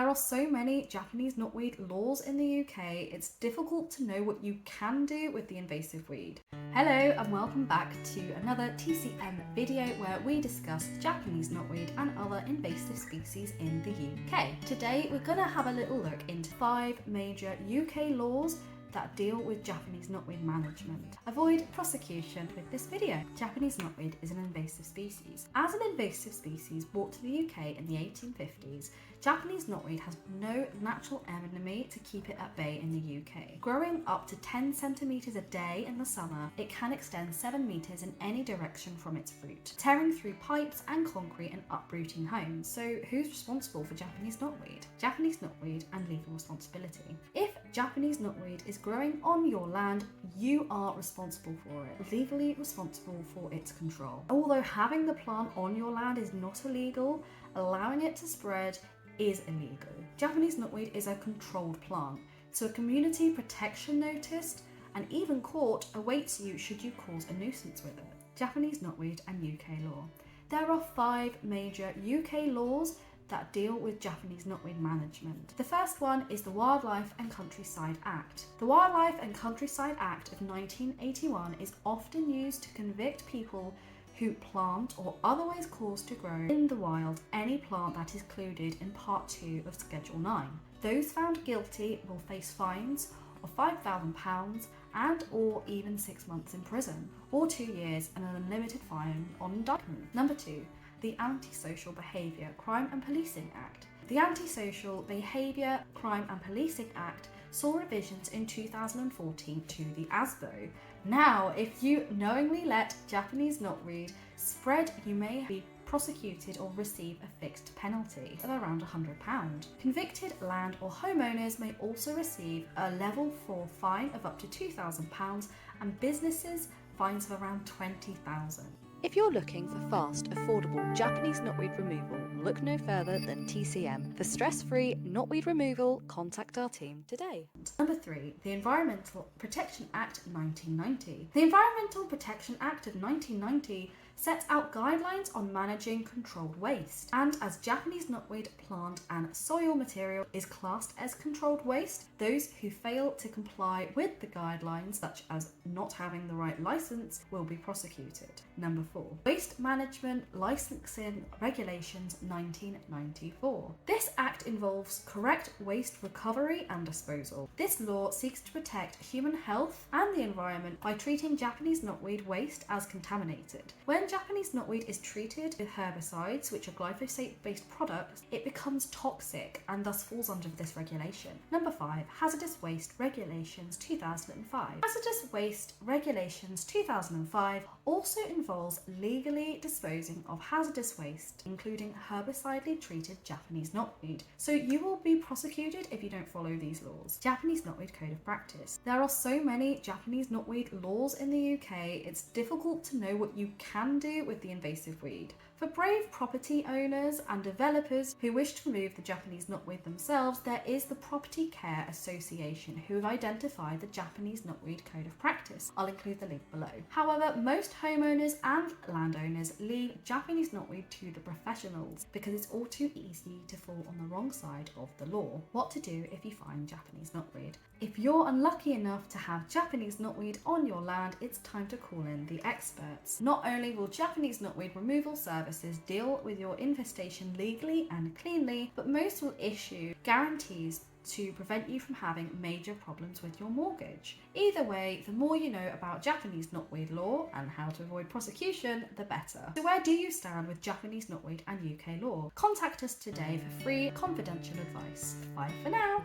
There are so many Japanese knotweed laws in the UK, it's difficult to know what you can do with the invasive weed. Hello and welcome back to another TCM video where we discuss Japanese knotweed and other invasive species in the UK. Today we're going to have a little look into 5 major UK laws that deal with Japanese knotweed management. Avoid prosecution with this video. Japanese knotweed is an invasive species. As an invasive species brought to the UK in the 1850s, Japanese knotweed has no natural enemy to keep it at bay in the UK. Growing up to 10 centimetres a day in the summer, it can extend 7 metres in any direction from its root, tearing through pipes and concrete and uprooting homes. So who's responsible for Japanese knotweed? Japanese knotweed and legal responsibility. If Japanese knotweed is growing on your land, you are responsible for it, legally responsible for its control. Although having the plant on your land is not illegal, allowing it to spread is illegal. Japanese knotweed is a controlled plant, so a community protection notice and even court awaits you should you cause a nuisance with it. Japanese knotweed and UK law. There are 5 major UK laws that deal with Japanese knotweed management. The first one is the Wildlife and Countryside Act. The Wildlife and Countryside Act of 1981 is often used to convict people who plant or otherwise cause to grow in the wild any plant that is included in Part 2 of Schedule 9. Those found guilty will face fines of £5,000 and or even 6 months in prison, or 2 years and an unlimited fine on indictment. Number 2. The Antisocial Behaviour, Crime and Policing Act. The Antisocial Behaviour, Crime and Policing Act saw revisions in 2014 to the ASBO. Now, if you knowingly let Japanese knotweed spread, you may be prosecuted or receive a fixed penalty of around £100. Convicted land or homeowners may also receive a level 4 fine of up to £2,000 and businesses fines of around £20,000. If you're looking for fast, affordable Japanese knotweed removal, look no further than TCM. For stress-free knotweed removal, contact our team today. Number 3. The Environmental Protection Act 1990. The Environmental Protection Act of 1990 sets out guidelines on managing controlled waste, and as Japanese knotweed plant and soil material is classed as controlled waste, those who fail to comply with the guidelines, such as not having the right license, will be prosecuted. Number 4. Waste Management Licensing Regulations 1994. This act involves correct waste recovery and disposal. This law seeks to protect human health and the environment by treating Japanese knotweed waste as contaminated. When Japanese knotweed is treated with herbicides, which are glyphosate-based products, it becomes toxic and thus falls under this regulation. Number 5. Hazardous Waste Regulations 2005. Hazardous Waste Regulations 2005 also involves legally disposing of hazardous waste, including herbicidally treated Japanese knotweed. So you will be prosecuted if you don't follow these laws. Japanese Knotweed Code of Practice. There are so many Japanese knotweed laws in the UK, it's difficult to know what you can do with the invasive weed. For brave property owners and developers who wish to remove the Japanese knotweed themselves, there is the Property Care Association, who have identified the Japanese Knotweed Code of Practice. I'll include the link below. However, most homeowners and landowners leave Japanese knotweed to the professionals because it's all too easy to fall on the wrong side of the law. What to do if you find Japanese knotweed? If you're unlucky enough to have Japanese knotweed on your land, it's time to call in the experts. Not only will Japanese knotweed removal services deal with your infestation legally and cleanly, but most will issue guarantees to prevent you from having major problems with your mortgage. Either way, the more you know about Japanese knotweed law and how to avoid prosecution, the better. So where do you stand with Japanese knotweed and UK law? Contact us today for free confidential advice. Bye for now.